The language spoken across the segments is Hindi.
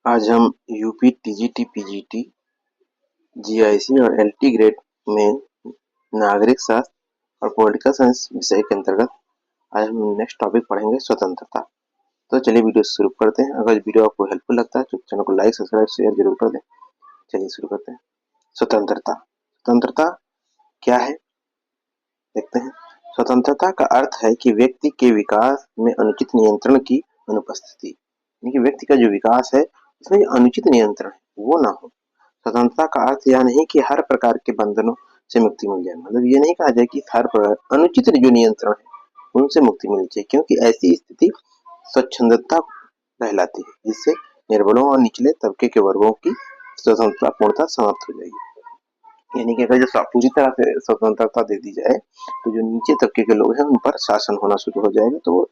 आज हम यूपी टीजीटी पीजीटी जीआईसी और एलटी ग्रेड में नागरिक शास्त्र और पॉलिटिकल साइंस विषय के अंतर्गत आज हम नेक्स्ट टॉपिक पढ़ेंगे स्वतंत्रता। तो चलिए वीडियो शुरू करते हैं। अगर वीडियो आपको हेल्पफुल लगता है तो चैनल को लाइक सब्सक्राइब शेयर जरूर कर दें। चलिए शुरू करते हैं। स्वतंत्रता स्वतंत्रता क्या है देखते हैं। स्वतंत्रता का अर्थ है कि व्यक्ति के विकास में अनुचित नियंत्रण की अनुपस्थिति, यानी कि व्यक्ति का जो विकास है उसमें जो अनुचित नियंत्रण है वो ना हो। स्वतंत्रता का अर्थ यह नहीं कि हर प्रकार के बंधनों से मुक्ति मिल जाए, मतलब ये नहीं कहा जाए कि हर प्रकार अनुचित जो नियंत्रण है उनसे मुक्ति मिलनी चाहिए, क्योंकि ऐसी स्थिति स्वच्छंदता कहलाती है, जिससे निर्बलों और निचले तबके के वर्गों की स्वतंत्रता पूर्णतः समाप्त हो जाएगी। यानी कि अगर जो पूरी तरह से स्वतंत्रता दे दी जाए तो जो नीचे तबके के लोग हैं उन पर शासन होना शुरू हो जाएगा, तो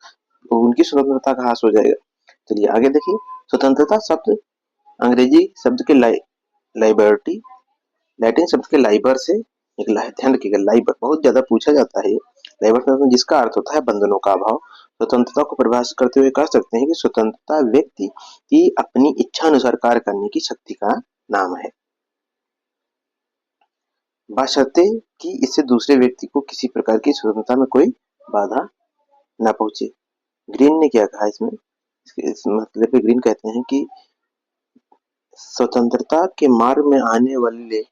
उनकी स्वतंत्रता का ह्रास हो जाएगा। चलिए आगे देखिए। स्वतंत्रता शब्द अंग्रेजी शब्द के लाइबर्टी लैटिन शब्द के लाइबर से निकला है। ध्यान रखिएगा, लाइबर बहुत ज्यादा पूछा जाता है। लाइबर जिसका अर्थ होता है बंधनों का अभाव। स्वतंत्रता को परिभाषित करते हुए कह सकते हैं कि स्वतंत्रता व्यक्ति की अपनी इच्छा अनुसार कार्य करने की शक्ति का नाम है, बशर्ते कि इससे दूसरे व्यक्ति को किसी प्रकार की स्वतंत्रता में कोई बाधा न पहुंचे। ग्रीन ने क्या कहा इसमें, इस मतलब पे ग्रीन कहते हैं कि स्वतंत्रता के मार्ग में आने वाले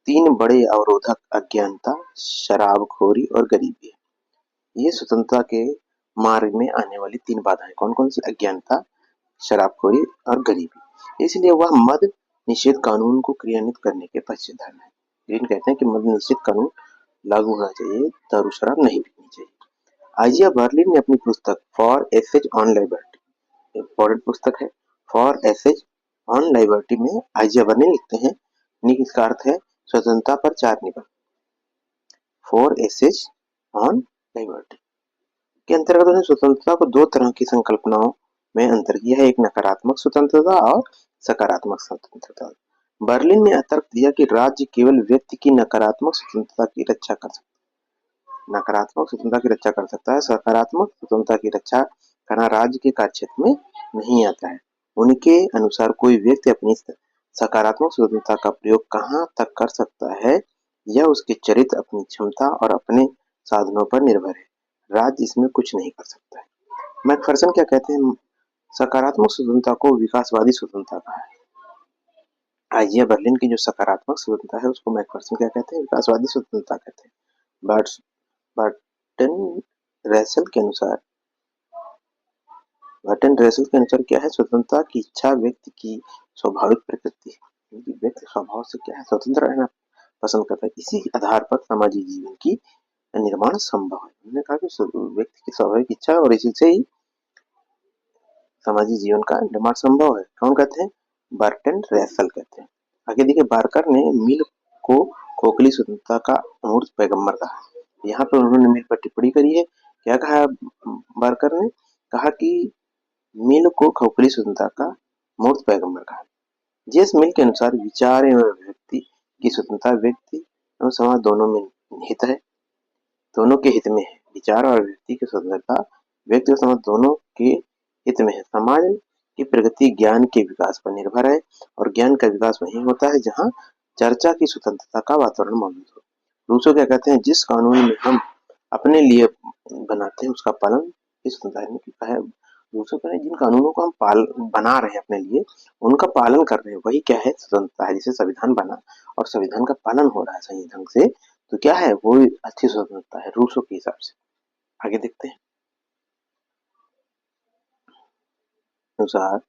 तीन बड़े अवरोधक अज्ञानता, शराबखोरी और गरीबी है। ये स्वतंत्रता के मार्ग में आने वाली तीन बाधाएं कौन कौन सी? अज्ञानता, शराबखोरी और गरीबी। इसलिए वह मद निषेध कानून को क्रियान्वित करने के पक्षधर है। ग्रीन कहते हैं कि मद निषेध कानून लागू होना चाहिए, दारू शराब नहीं पीनी चाहिए। आइजिया बर्लिन ने अपनी पुस्तक four essays on liberty, important पुस्तक है, फॉर एसेज ऑन लिबर्टी में आइजिया बर्लिन लिखते हैं, इसका अर्थ है स्वतंत्रता पर चार निबंध, फॉर एसेज ऑन लिबर्टी के अंतर्गत उन्होंने स्वतंत्रता को दो तरह की संकल्पनाओं में अंतर किया है, एक नकारात्मक स्वतंत्रता और सकारात्मक स्वतंत्रता। बर्लिन ने तर्क दिया कि राज्य केवल व्यक्ति की नकारात्मक स्वतंत्रता की रक्षा कर सकता है, नकारात्मक स्वतंत्रता की रक्षा कर सकता है, सकारात्मक स्वतंत्रता की रक्षा करना राज्य के कार्यक्षेत्र में नहीं आता है। उनके अनुसार कोई व्यक्ति अपनी सकारात्मक स्वतंत्रता का प्रयोग कहाँ तक कर सकता है यह उसके चरित्र, अपनी क्षमता और अपने साधनों पर निर्भर है। राज्य इसमें कुछ नहीं कर सकता है। मैकफर्सन क्या कहते हैं? सकारात्मक स्वतंत्रता को विकासवादी स्वतंत्रता कहा है। आइजिया बर्लिन की जो सकारात्मक स्वतंत्रता है उसको मैकफर्सन क्या कहते हैं? विकासवादी स्वतंत्रता कहते हैं। बर्टन रैसल के अनुसार क्या है? स्वतंत्रता की इच्छा व्यक्ति की स्वाभाविक प्रकृति है, व्यक्ति स्वभाव से क्या है? स्वतंत्र रहना पसंद करता है। इसी आधार पर सामाजिक जीवन की निर्माण संभव है। उन्होंने कहा कि व्यक्ति की स्वाभाविक इच्छा और इसी से ही सामाजिक जीवन का निर्माण संभव है। कौन कहते हैं? बर्टन रैसल कहते हैं। आगे देखिए, बार्कर ने मिल को खोखली स्वतंत्रता का अमूर्त पैगंबर कहा। यहाँ पर उन्होंने मिल पर टिप्पणी करी है। क्या कहा बार्कर ने? कहा कि मिल को खोखली स्वतंत्रता का मूर्त पैगंबर कहा। जिस मिल के अनुसार विचार एवं व्यक्ति की स्वतंत्रता व्यक्ति एवं समाज दोनों में हित है, दोनों के हित में है। विचार और व्यक्ति की स्वतंत्रता व्यक्ति और समाज दोनों के हित में है। समाज की प्रगति ज्ञान के विकास पर निर्भर है और ज्ञान का विकास वहीं होता है जहाँ चर्चा की स्वतंत्रता का वातावरण मौजूद हो। रूसो क्या कहते हैं? जिस कानून में हम अपने लिए बनाते हैं उसका पालन की स्वतंत्रता है। रूसो कहते हैं जिन कानूनों को हम बना रहे हैं अपने लिए, उनका पालन कर रहे हैं, वही क्या है? स्वतंत्रता है। जैसे संविधान बना और संविधान का पालन हो रहा है सही ढंग से, तो क्या है? वो अच्छी स्वतंत्रता है रूसो के हिसाब से। आगे देखते हैं। अनुसार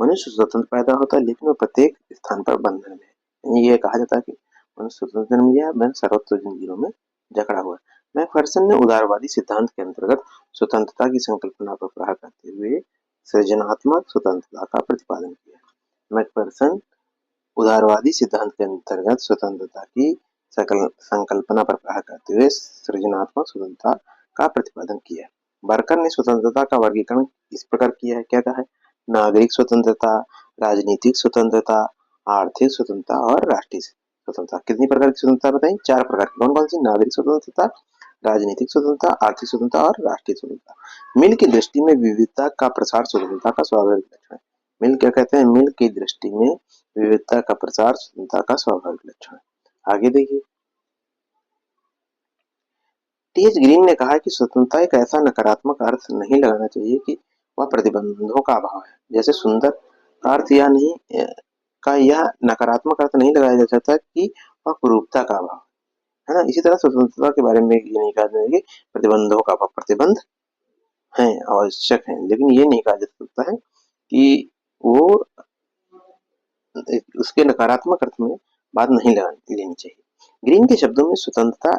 मनुष्य स्वतंत्र पैदा होता है, लेकिन वो प्रत्येक स्थान पर बंधन में। ये कहा जाता है कि मनुष्य स्वतंत्र जन्म लिया है, सर्वत्र जंजीरों में जकड़ा हुआ है। मैकफर्सन ने उदारवादी सिद्धांत के अंतर्गत स्वतंत्रता की संकल्पना पर प्रहार करते हुए सृजनात्मक स्वतंत्रता का प्रतिपादन किया। मैकफर्सन उदारवादी सिद्धांत के अंतर्गत स्वतंत्रता की संकल्पना पर प्रहार करते हुए सृजनात्मक स्वतंत्रता का प्रतिपादन किया। बार्कर ने स्वतंत्रता का वर्गीकरण इस प्रकार किया है। क्या कहा है? नागरिक स्वतंत्रता, राजनीतिक स्वतंत्रता, आर्थिक स्वतंत्रता और राष्ट्रीय स्वतंत्रता। कितनी प्रकार की स्वतंत्रता बताई? चार प्रकार की। कौन कौन सी? नागरिक स्वतंत्रता, राजनीतिक स्वतंत्रता, आर्थिक स्वतंत्रता और राष्ट्रीय स्वतंत्रता। मिल की दृष्टि में विविधता का प्रसार स्वतंत्रता का स्वाभाविक लक्षण है। मिल क्या कहते हैं, मिल की दृष्टि में विविधता का प्रसार स्वतंत्रता का स्वाभाविक लक्षण है। आगे देखिए, टी.एच. ग्रीन ने कहा कि स्वतंत्रता एक ऐसा नकारात्मक अर्थ नहीं लगाना चाहिए कि वह प्रतिबंधों का अभाव है। जैसे सुंदर का अर्थ यह नहीं का यह नकारात्मक अर्थ नहीं लगाया जा सकता कि वह कुरूपता का अभाव है ना। इसी तरह स्वतंत्रता के बारे में ये नहीं कहा जाए कि प्रतिबंधों का अभाव, प्रतिबंध हैं, आवश्यक हैं, लेकिन ये नहीं कहा जा सकता है कि वो उसके नकारात्मक अर्थ में बात नहीं लेनी चाहिए। ग्रीन के शब्दों में स्वतंत्रता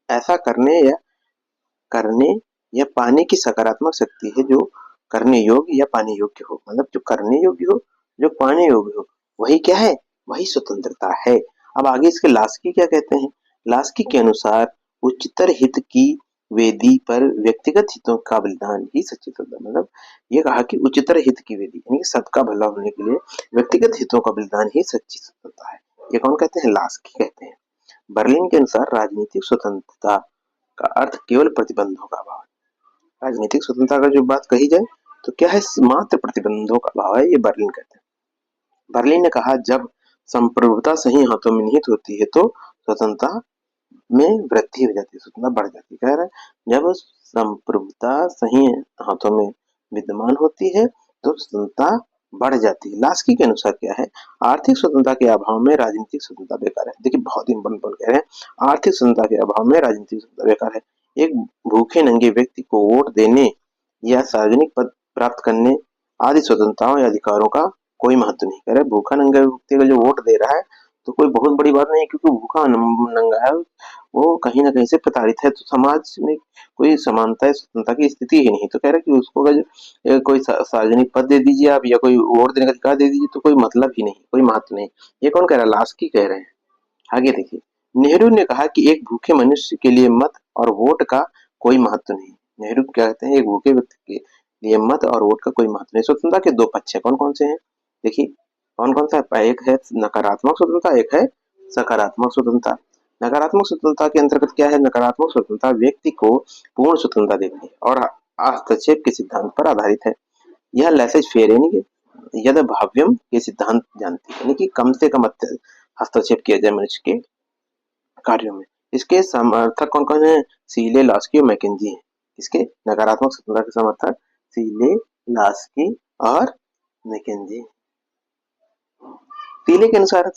ऐसा करने या पाने की सकारात्मक शक्ति है जो करने योग्य या पाने योग्य हो। मतलब जो करने योग्य हो, जो पाने योग्य हो, वही क्या है, वही स्वतंत्रता है। अब आगे इसके लास्की क्या कहते हैं। लास्की के अनुसार उच्चतर हित की वेदी पर व्यक्तिगत हितों का बलिदान ही सच्ची स्वतंत्रता। मतलब ये कहा कि उच्चतर हित की वेदी यानी कि सबका भला होने के लिए व्यक्तिगत हितों का बलिदान ही सच्ची स्वतंत्रता है। ये कौन कहते हैं, लास्की कहते हैं। बर्लिन के अनुसार राजनीतिक स्वतंत्रता का अर्थ केवल प्रतिबंधों का अभाव है। राजनीतिक स्वतंत्रता का जो बात कही जाए तो क्या है, मात्र प्रतिबंधों का अभाव है, ये बर्लिन कहते हैं। बर्लिन ने कहा जब संप्रभुता सही हाथों में निहित होती है तो स्वतंत्रता में वृद्धि हो जाती है, स्वतंत्रता बढ़ जाती है। कह रहा है जब संप्रभुता सही हाथों में विद्यमान होती है तो स्वतंत्रता बढ़ जाती है। लास्की के अनुसार क्या है, आर्थिक स्वतंत्रता के अभाव में राजनीतिक स्वतंत्रता बेकार है। देखिए बहुत इंपॉर्टेंट कह रहे हैं, आर्थिक स्वतंत्रता के अभाव में राजनीतिक स्वतंत्रता बेकार है। एक भूखे नंगे व्यक्ति को वोट देने या सार्वजनिक पद प्राप्त करने आदि स्वतंत्रताओं या अधिकारों का कोई महत्व नहीं। कह रहे भूखा नंगा व्यक्ति का जो वोट दे रहा है तो कोई बहुत बड़ी बात नहीं है, क्योंकि भूखा नंगा है, वो कहीं ना कहीं से प्रताड़ित है, तो समाज में कोई समानता स्वतंत्रता की स्थिति ही नहीं। तो कह रहे कि उसको अगर कोई सार्वजनिक पद दे दीजिए आप या कोई वोट देने का अधिकार दे दीजिए तो कोई मतलब ही नहीं, कोई महत्व नहीं। ये कौन कह रहा है, लास्की कह रहे हैं। आगे देखिए, नेहरू ने कहा कि एक भूखे मनुष्य के लिए मत और वोट का कोई महत्व नहीं। नेहरू क्या कहते हैं, एक भूखे व्यक्ति के लिए मत और वोट का कोई महत्व नहीं। स्वतंत्रता के दो पक्ष है, कौन कौन से हैं, देखिए कौन कौन सा है। एक है नकारात्मक स्वतंत्रता, एक है सकारात्मक स्वतंत्रता। नकारात्मक स्वतंत्रता के अंतर्गत क्या है, नकारात्मक स्वतंत्रता व्यक्ति को पूर्ण स्वतंत्रता देती है और हस्तक्षेप के सिद्धांत पर आधारित है। यह लेसेज फेयर यानी कि यद भाव्यम के सिद्धांत जानती है, यानी कि कम से कम हस्तक्षेप किया जाए मनुष्य के कार्यों में। इसके समर्थक कौन कौन है, सीले, लास्की और मैकेंजी है। इसके नकारात्मक स्वतंत्रता के समर्थक सीले, लास्की और मैकेंजी। सीले के अनुसार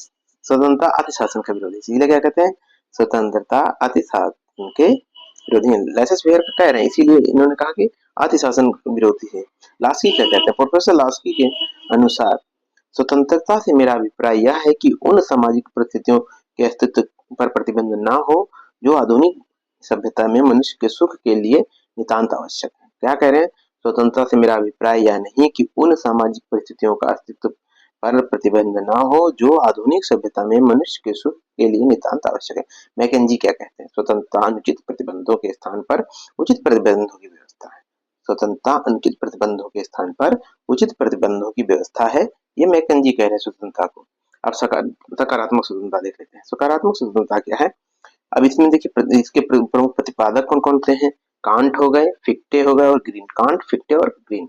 स्वतंत्रता अति शासन का विरोधी। सीले क्या कहते हैं, स्वतंत्रता अति शासन के विरोधी। लेसेस फेयर कह रहे हैं, इसीलिए इन्होंने कहा कि अति शासन विरोधी है। लास्की क्या कहते हैं, प्रोफेसर लास्की के अनुसार स्वतंत्रता से मेरा अभिप्राय यह है कि उन सामाजिक परिस्थितियों के अस्तित्व पर प्रतिबंध न हो जो आधुनिक सभ्यता में मनुष्य के सुख के लिए नितांत आवश्यक है। क्या कह रहे हैं, स्वतंत्रता से मेरा अभिप्राय यह नहीं कि उन सामाजिक परिस्थितियों का अस्तित्व पर प्रतिबंध न हो जो आधुनिक सभ्यता में मनुष्य के सुख के लिए नितांत आवश्यक है। मैकेंजी क्या कहते हैं, स्वतंत्रता अनुचित प्रतिबंधों के स्थान पर उचित प्रतिबंधों की व्यवस्था है। स्वतंत्रता अनुचित प्रतिबंधों के स्थान पर उचित प्रतिबंधों की व्यवस्था है, ये मैकेंजी कह रहे हैं स्वतंत्रता को। अब सकारात्मक स्वतंत्रता देख लेते हैं। सकारात्मक स्वतंत्रता क्या है, अब इसमें देखिए इसके प्रमुख प्रतिपादक कौन कौन से हैं, कांट हो गए, फिक्टे हो गए और ग्रीन। कांट, फिक्टे और ग्रीन।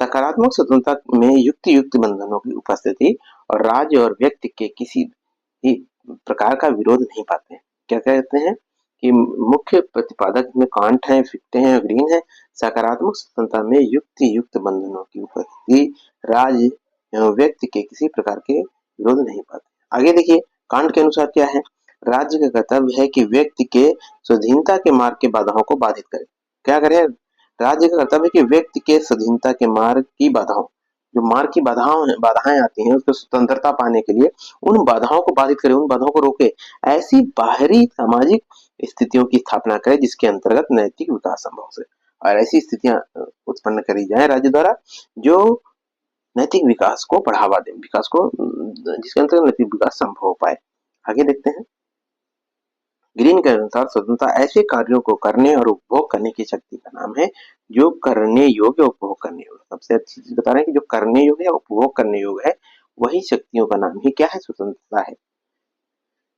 सकारात्मक स्वतंत्रता में युक्त बंधनों की उपस्थिति और राज्य और व्यक्ति के किसी भी प्रकार का विरोध नहीं पाते। क्या कहते हैं कि मुख्य प्रतिपादक में कांट है, फिक्टे हैं, ग्रीन है। सकारात्मक स्वतंत्रता में युक्त बंधनों की उपस्थिति, राज्य एवं व्यक्ति के किसी प्रकार के विरोध नहीं पाते। आगे देखिए, कांट के अनुसार क्या है, राज्य का कर्तव्य है कि व्यक्ति के स्वाधीनता के मार्ग के बाधाओं को बाधित करे। क्या करे, राज्य का कर्तव्य है कि व्यक्ति के स्वाधीनता के मार्ग की बाधाओं, जो मार्ग की बाधाएं आती हैं उसको स्वतंत्रता पाने के लिए उन बाधाओं को बाधित करे, उन बाधाओं को रोके। ऐसी बाहरी सामाजिक स्थितियों की स्थापना करे जिसके अंतर्गत नैतिक विकास संभव हो। और ऐसी स्थितियां उत्पन्न करी जाए राज्य द्वारा जो नैतिक विकास को बढ़ावा दे, विकास को जिसके अंतर्गत नैतिक विकास संभव हो पाए। आगे देखते हैं, ग्रीन के अनुसार स्वतंत्रता ऐसे कार्यों को करने और उपभोग करने की शक्ति का नाम है जो करने योग्य, उपभोग करने योग्य। सबसे अच्छी चीज बता रहे हैं कि जो करने योग्य या उपभोग करने योग्य है वही शक्तियों का नाम ही क्या है, स्वतंत्रता है।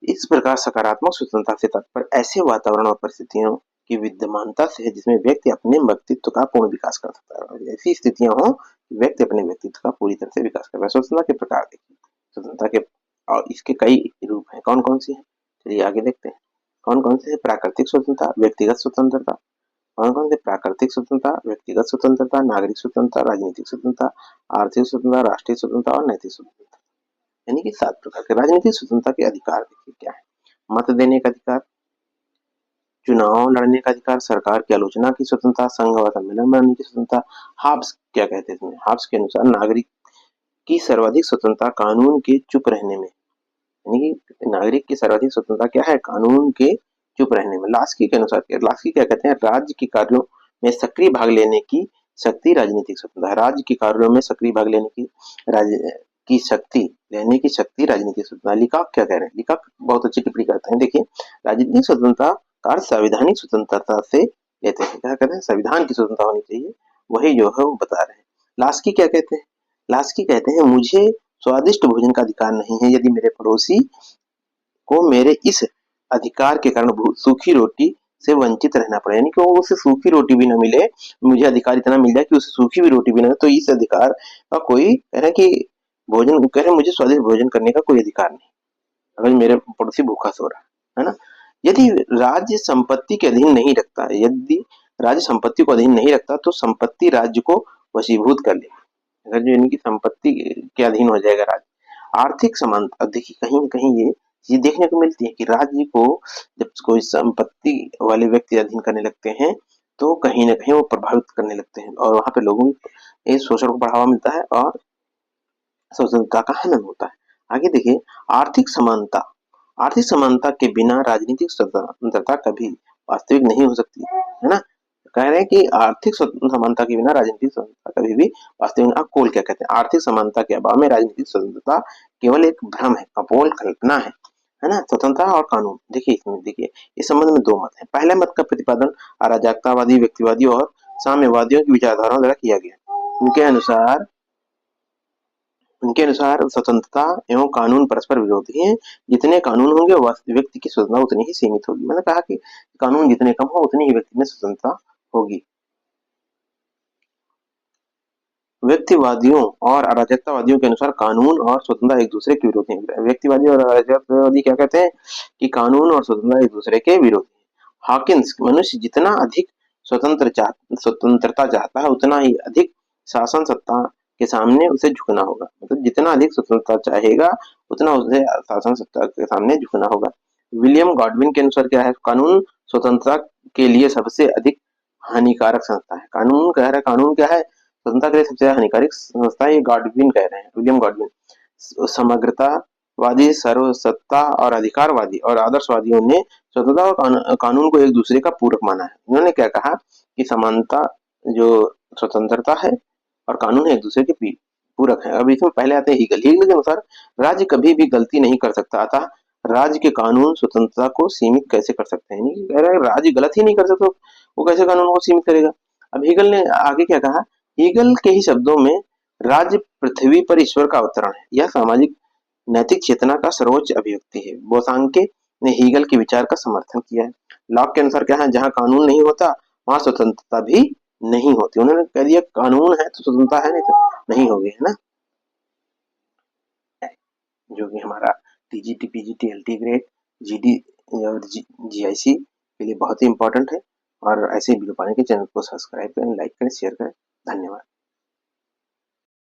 इस प्रकार सकारात्मक स्वतंत्रता से तात्पर्य ऐसे वातावरण और परिस्थितियों की विद्यमानता से है जिसमें व्यक्ति अपने व्यक्तित्व का पूर्ण विकास कर सकता है। ऐसी स्थितियां हो व्यक्ति अपने व्यक्तित्व का पूरी तरह से विकास कर। स्वतंत्रता के प्रकार देखिए, स्वतंत्रता के और इसके कई रूप हैं। कौन कौन से हैं, चलिए आगे देखते हैं। कौन कौन से हैं? प्राकृतिक स्वतंत्रता, व्यक्तिगत स्वतंत्रता। कौन कौन से? प्राकृतिक स्वतंत्रता, व्यक्तिगत स्वतंत्रता, नागरिक स्वतंत्रता, राजनीतिक स्वतंत्रता, आर्थिक स्वतंत्रता, राष्ट्रीय स्वतंत्रता और नैतिक स्वतंत्रता। यानी कि 7 प्रकार के। राजनीतिक स्वतंत्रता के अधिकार देखिए क्या है। मत देने का अधिकार, चुनाव लड़ने का अधिकार, सरकार की आलोचना की स्वतंत्रता, संघ व सम्मेलन बनाने की स्वतंत्रता। हाब्स क्या कहते हैं इसमें? हाब्स के अनुसार नागरिक की सर्वाधिक स्वतंत्रता कानून के चुप रहने में, यानी कि नागरिक की सर्वाधिक स्वतंत्रता क्या है? कानून के चुप रहने में। लास्की के अनुसार लास्की क्या कहते हैं? राज्य के कार्यों में सक्रिय भाग लेने की शक्ति राजनीतिक स्वतंत्रता है। राज्य के कार्यों में सक्रिय भाग लेने की शक्ति राजनीतिक स्वतंत्रता। लिकाक क्या कह रहे हैं? लिकाक बहुत अच्छी टिप्पणी करते हैं। देखिए, राजनीतिक स्वतंत्रता का संवैधानिक स्वतंत्रता से लेते हैं। क्या कहते हैं? संविधान की स्वतंत्रता होनी चाहिए, वही जो है वो बता रहे हैं। लास्की क्या कहते हैं? लास्की कहते हैं मुझे स्वादिष्ट भोजन का अधिकार नहीं है यदि मेरे पड़ोसी को मेरे इस अधिकार के कारण सूखी रोटी से वंचित रहना पड़े, यानी कि वो उसे सूखी रोटी भी न मिले, मुझे अधिकार इतना मिल जाए कि उसे सूखी भी रोटी भी न मिले, तो इस अधिकार का कोई कह रहे कि भोजन कह रहे मुझे स्वादिष्ट भोजन करने का कोई अधिकार नहीं अगर मेरे पड़ोसी भूखा सो रहा है ना। यदि राज्य संपत्ति के अधीन नहीं रखता, यदि राज्य संपत्ति को अधीन नहीं रखता तो संपत्ति राज्य को वशीभूत कर लेगी। अगर जो इनकी संपत्ति के अधीन हो जाएगा राज्य। आर्थिक समानता देखिए, कहीं न कहीं ये देखने को मिलती है कि राज्य को जब कोई संपत्ति वाले व्यक्ति अधीन करने लगते हैं तो कहीं न कहीं वो प्रभावित करने लगते हैं और वहाँ पे लोगों को शोषण को बढ़ावा मिलता है और स्वतंत्रता का हनन होता है। आगे देखिए, आर्थिक समानता। आर्थिक समानता के बिना राजनीतिक स्वतंत्रता कभी वास्तविक नहीं हो सकती, है ना। कह रहे हैं कि आर्थिक समानता के बिना राजनीतिक स्वतंत्रता कभी भी वास्तविक। आप कोल क्या कहते हैं? आर्थिक समानता के अभाव में राजनीतिक स्वतंत्रता केवल एक भ्रम है, कपोल कल्पना है ना। स्वतंत्रता और कानून देखिए, इसमें देखिए इस संबंध में 2 मत है। पहले मत का प्रतिपादन अराजकतावादी, व्यक्तिवादी और साम्यवादियों की विचारधाराओं द्वारा किया गया। उनके अनुसार स्वतंत्रता एवं कानून परस्पर विरोधी हैं। जितने कानून होंगे व्यक्ति की स्वतंत्रता उतनी ही सीमित होगी। मैंने कहा कि कानून जितने कम हो उतनी ही व्यक्ति में स्वतंत्रता होगी। व्यक्तिवादियों और अराजकतावादियों के अनुसार कानून और स्वतंत्रता एक दूसरे के विरोधी हैं। व्यक्तिवादी और अराजकतावादी क्या कहते हैं कि कानून और स्वतंत्रता एक दूसरे के विरोधी हैं। हॉकिंस, मनुष्य जितना अधिक स्वतंत्रता चाहता है उतना ही अधिक शासन सत्ता के सामने उसे झुकना होगा। मतलब जितना अधिक स्वतंत्रता चाहेगा उतना उसे शासन सत्ता के सामने झुकना होगा। विलियम गॉडविन के अनुसार क्या है? कानून स्वतंत्रता के लिए सबसे अधिक हानिकारक संस्था है। कानून कह रहा है, कानून क्या है? स्वतंत्रता के लिए सबसे हानिकारक संस्था, ये गॉडविन कह रहे हैं, विलियम गॉडविन। समग्रतावादी, सर्वसत्ता और अधिकारवादी और आदर्शवादियों ने स्वतंत्रता और कानून को एक दूसरे का पूरक माना है। उन्होंने क्या कहा कि समानता जो स्वतंत्रता है और कानून है एक दूसरे के पूरक है। अब इसमें पहले आते हैं हीगल। हीगल के अनुसार राज्य कभी भी गलती नहीं कर सकता, अतः राज्य के कानून स्वतंत्रता को सीमित कैसे कर सकते हैं? कह रहा है राज्य गलत ही नहीं कर सकता, वो कैसे कानून को सीमित करेगा? अब हीगल ने आगे क्या कहा? हीगल के ही शब्दों में राज्य पृथ्वी पर ईश्वर का अवतरण है, यह सामाजिक नैतिक चेतना का सर्वोच्च अभिव्यक्ति है। बोसांके ने हीगल के विचार का समर्थन किया है। लॉक के अनुसार क्या है? जहां कानून नहीं होता वहां स्वतंत्रता भी नहीं होती। उन्होंने कह दिया कानून है तो स्वतंत्रता है, नहीं तो नहीं होगी, है ना। जो कि हमारा TGT, PGT, LT grade, GD और जीआईसी के लिए बहुत ही इंपॉर्टेंट है। और ऐसे वीडियो पाने के चैनल को सब्सक्राइब करें, लाइक करें, शेयर करें। धन्यवाद।